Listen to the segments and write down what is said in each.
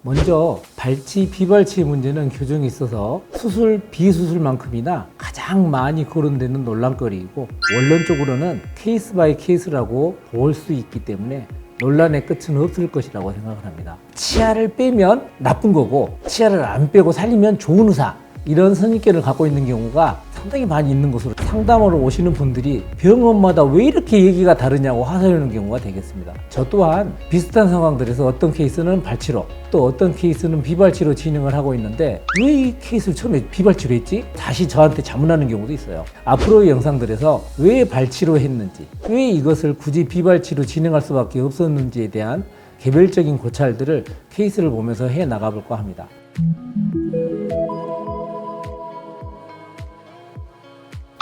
먼저 발치, 비발치의 문제는 교정에 있어서 수술, 비수술만큼이나 가장 많이 거론되는 논란거리이고 원론적으로는 케이스 바이 케이스라고 볼 수 있기 때문에 논란의 끝은 없을 것이라고 생각을 합니다. 치아를 빼면 나쁜 거고 치아를 안 빼고 살리면 좋은 의사, 이런 선입견을 갖고 있는 경우가 상당히 많이 있는 것으로 상담으로 오시는 분들이 병원마다 왜 이렇게 얘기가 다르냐고 하소연하는 경우가 되겠습니다. 저 또한 비슷한 상황들에서 어떤 케이스는 발치로 또 어떤 케이스는 비발치로 진행을 하고 있는데 왜 이 케이스를 처음에 비발치로 했지? 다시 저한테 자문하는 경우도 있어요. 앞으로의 영상들에서 왜 발치로 했는지, 왜 이것을 굳이 비발치로 진행할 수밖에 없었는지에 대한 개별적인 고찰들을 케이스를 보면서 해 나가볼까 합니다.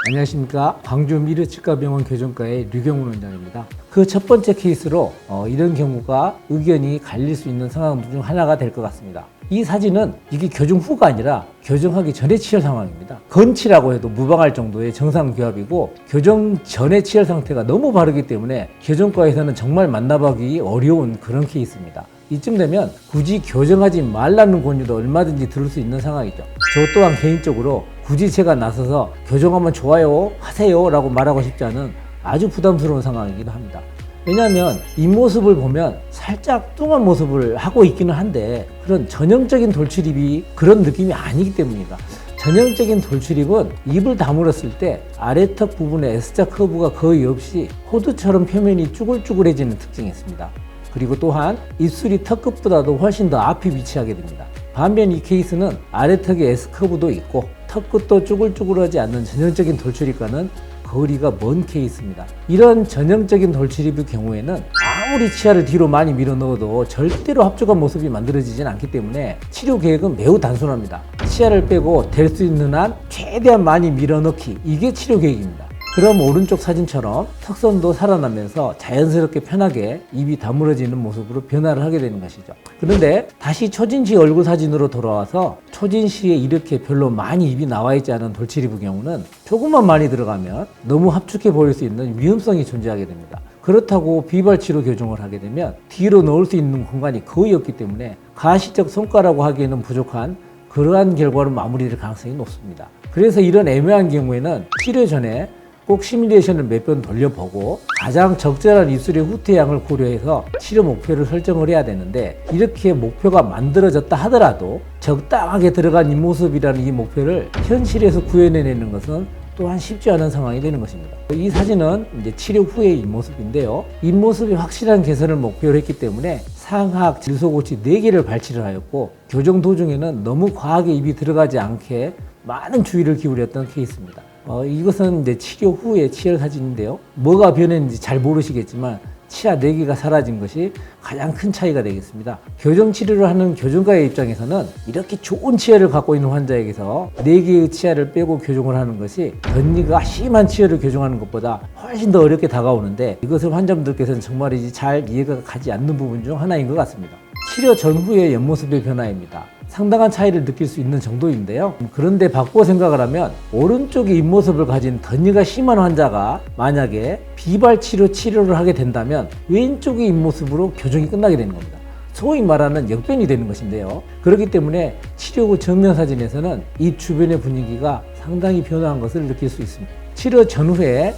안녕하십니까. 광주 미르치과병원 교정과의 류경훈 원장입니다. 그 첫 번째 케이스로 이런 경우가 의견이 갈릴 수 있는 상황 중 하나가 될 것 같습니다. 이 사진은 이게 교정 후가 아니라 교정하기 전의 치열 상황입니다. 건치라고 해도 무방할 정도의 정상 교합이고 교정 전의 치열 상태가 너무 바르기 때문에 교정과에서는 정말 만나보기 어려운 그런 케이스입니다. 이쯤 되면 굳이 교정하지 말라는 권유도 얼마든지 들을 수 있는 상황이죠. 저 또한 개인적으로 굳이 제가 나서서 교정하면 좋아요 하세요 라고 말하고 싶지 않은 아주 부담스러운 상황이기도 합니다. 왜냐하면 이 모습을 보면 살짝 뚱한 모습을 하고 있기는 한데 그런 전형적인 돌출입이 그런 느낌이 아니기 때문입니다. 전형적인 돌출입은 입을 다물었을 때 아래턱 부분에 S자 커브가 거의 없이 호두처럼 표면이 쭈글쭈글해지는 특징이 있습니다. 그리고 또한 입술이 턱 끝보다도 훨씬 더 앞이 위치하게 됩니다. 반면 이 케이스는 아래턱에 S커브도 있고 턱 끝도 쭈글쭈글하지 않는 전형적인 돌출입과는 거리가 먼 케이스입니다. 이런 전형적인 돌출입의 경우에는 아무리 치아를 뒤로 많이 밀어 넣어도 절대로 합족한 모습이 만들어지진 않기 때문에 치료 계획은 매우 단순합니다. 치아를 빼고 될 수 있는 한 최대한 많이 밀어 넣기, 이게 치료 계획입니다. 그럼 오른쪽 사진처럼 턱선도 살아나면서 자연스럽게 편하게 입이 다물어지는 모습으로 변화를 하게 되는 것이죠. 그런데 다시 초진 시 얼굴 사진으로 돌아와서 초진 시에 이렇게 별로 많이 입이 나와 있지 않은 돌출입의 경우는 조금만 많이 들어가면 너무 합축해 보일 수 있는 위험성이 존재하게 됩니다. 그렇다고 비발치로 교정을 하게 되면 뒤로 넣을 수 있는 공간이 거의 없기 때문에 가시적 성과라고 하기에는 부족한 그러한 결과로 마무리될 가능성이 높습니다. 그래서 이런 애매한 경우에는 치료 전에 꼭 시뮬레이션을 몇 번 돌려보고 가장 적절한 입술의 후퇴양을 고려해서 치료 목표를 설정을 해야 되는데 이렇게 목표가 만들어졌다 하더라도 적당하게 들어간 입모습이라는 이 목표를 현실에서 구현해내는 것은 또한 쉽지 않은 상황이 되는 것입니다. 이 사진은 이제 치료 후의 입모습인데요. 입모습이 확실한 개선을 목표로 했기 때문에 상하악 질소고치 4개를 발치를 하였고 교정 도중에는 너무 과하게 입이 들어가지 않게 많은 주의를 기울였던 케이스입니다. 이것은 이제 치료 후의 치열 사진인데요. 뭐가 변했는지 잘 모르시겠지만 치아 4개가 사라진 것이 가장 큰 차이가 되겠습니다. 교정 치료를 하는 교정가의 입장에서는 이렇게 좋은 치아를 갖고 있는 환자에게서 4개의 치아를 빼고 교정을 하는 것이 덧니가 심한 치아를 교정하는 것보다 훨씬 더 어렵게 다가오는데 이것을 환자분들께서는 정말이지 잘 이해가 가지 않는 부분 중 하나인 것 같습니다. 치료 전후의 옆모습의 변화입니다. 상당한 차이를 느낄 수 있는 정도인데요. 그런데 바꾸어 생각을 하면 오른쪽의 입모습을 가진 덧니가 심한 환자가 만약에 비발치로 치료를 하게 된다면 왼쪽의 입모습으로 교정이 끝나게 되는 겁니다. 소위 말하는 역변이 되는 것인데요. 그렇기 때문에 치료 후 정면 사진에서는 입 주변의 분위기가 상당히 변화한 것을 느낄 수 있습니다. 치료 전후의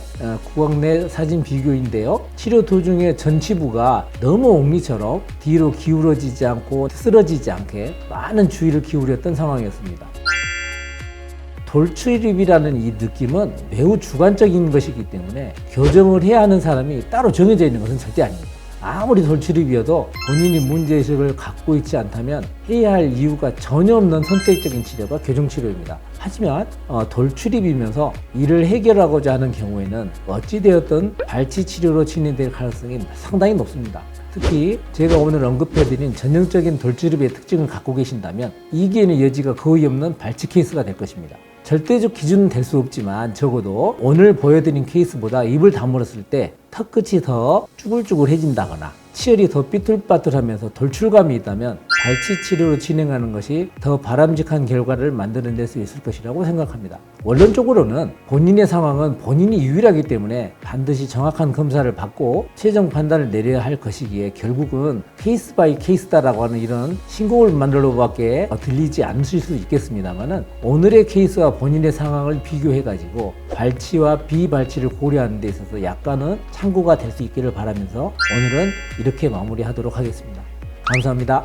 구강 내 사진 비교인데요. 치료 도중에 전치부가 너무 옥리처럼 뒤로 기울어지지 않고 쓰러지지 않게 많은 주의를 기울였던 상황이었습니다. 돌출입이라는 이 느낌은 매우 주관적인 것이기 때문에 교정을 해야 하는 사람이 따로 정해져 있는 것은 절대 아닙니다. 아무리 돌출입이어도 본인이 문제의식을 갖고 있지 않다면 해야 할 이유가 전혀 없는 선택적인 치료가 교정치료입니다. 하지만 돌출입이면서 이를 해결하고자 하는 경우에는 어찌되었든 발치치료로 진행될 가능성이 상당히 높습니다. 특히 제가 오늘 언급해드린 전형적인 돌출입의 특징을 갖고 계신다면 이기에는 여지가 거의 없는 발치 케이스가 될 것입니다. 절대적 기준은 될 수 없지만 적어도 오늘 보여드린 케이스보다 입을 다물었을 때 턱끝이 더 쭈글쭈글해진다거나 치열이 더 삐뚤빠뚤하면서 돌출감이 있다면 발치 치료로 진행하는 것이 더 바람직한 결과를 만들어낼 수 있을 것이라고 생각합니다. 원론적으로는 본인의 상황은 본인이 유일하기 때문에 반드시 정확한 검사를 받고 최종 판단을 내려야 할 것이기에 결국은 케이스 바이 케이스다라고 하는 이런 신곡을 만들어밖에 들리지 않으실 수 있겠습니다만은 오늘의 케이스와 본인의 상황을 비교해가지고 발치와 비발치를 고려하는 데 있어서 약간은 참고가 될 수 있기를 바라면서 오늘은 이렇게 마무리하도록 하겠습니다. 감사합니다.